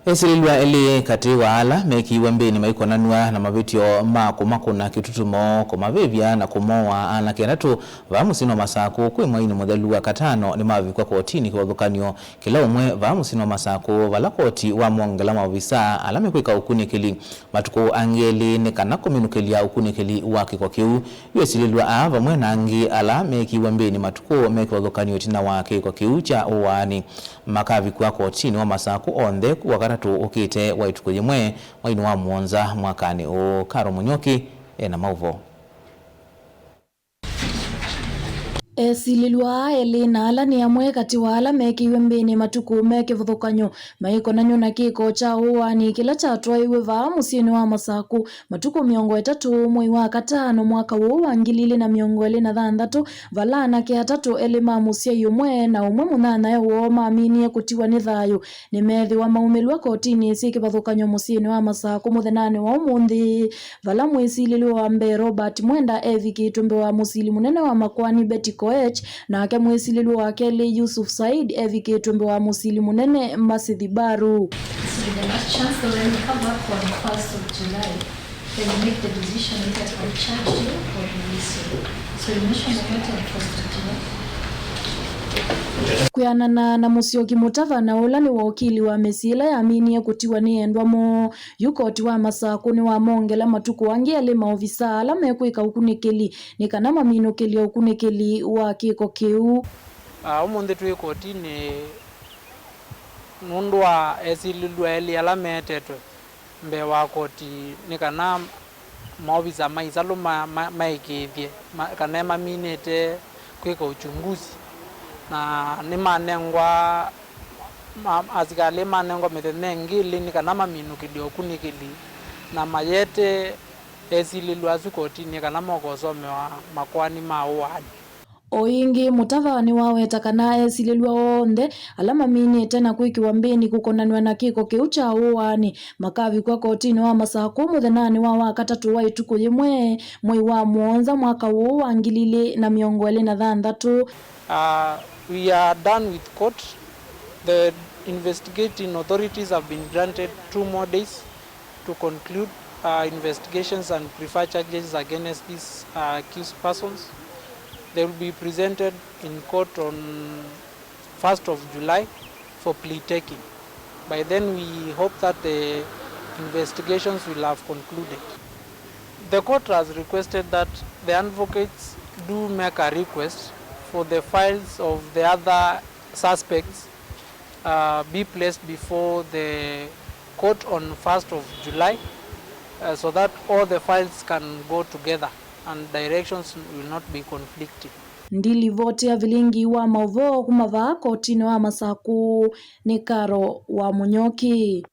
Esililwa eli kati waala meki wembeni maikonanwa na mavitio makuna kitutumo komavivya na kumoa ana kenatu vamusino masaku kwe mwaini modhalua katano ni mavikwa kotini kwa dhukanyo kila umwe vamusino masaku vala koti wa mwongela mavisa alame kweka ukunikili matuku angeli ni kanako minukeli ya ukunikili waki kwa kiu yuesililwa ava mwena angi ala meki wembeni matuku meki wa dhukanyo tina waki kwa kiu cha uwani makavikwa kotini wa masaku onde wakata ukite waitukuye mwe wainu wa muonza mwakani o Karo Munyoki na mauvo. Esililwa eli na ala ni amwe kati wala meki wembeni matuku meki vuthukanyo maiko nanyo na kiko cha uwani kila chatwa iwe va musini wa masaku matuku miongo etatu mwei wa katano mwaka wa ngilili na miongo eli na thandatu valana ke atatu eli mamusia yumwe na umwe munana ya uo maaminie kutiwa ni thayu ni methi wa maumilwa kotini siki vathukanyo musini wa masaku muthenani wa umundi vala mwisilili wa mbe Robert Mwenda eviki tumbe wa musili munene wa makwani Betiko na ake mwesilili wake li Yusuf Said evike tumbe wa musili munene Masithi Baru. So the last chance that when we come back on the 1st of July, then we make the decision either to charge you or release you. So you mentioned the matter on 1st of July. Kuyanana na Musyoki Mutava na ula ni wakili wa mesila ya amini kutiwa ni endwa mo yukoti wa masaku ni wa mongela matuku wangi ale maofisa ala mekweka ukunikeli ni kana mamino keli ukunikeli wa kiko kiu umunde tuwe koti ni nundwa esililwa eli ala metetwe mbe wa koti ni kana maofisa maisalo maikithie kana maminete kweka uchunguzi na ni manengwa azikale manengwa methenengili ni kana maminu kidio kunikili na mayete esililwa kotini kana mokosome wa makwani mauani oingi Mutava ni waweta kana esililwa onde alama mini tena kwiki wambeni kukonanwa na kiko keucha uwani makavi kwa kotini wa masaku muthenani wa wakatatu wa ituku yimwe mwei wa muonza mwaka wa ngilili na miongo eli na thandatu. We are done with court. The investigating authorities have been granted 2 more days to conclude investigations and prefer charges against these accused persons. They will be presented in court on 1st of July for plea taking. By then we hope that the investigations will have concluded. The court has requested that the advocates do make a request for the files of the other suspects be placed before the court on 1st of July so that all the files can go together and directions will not be conflicting. Ndili vote ya vilingi wa mauvo kumava kotini wa masaku ni Karo wa Munyoki.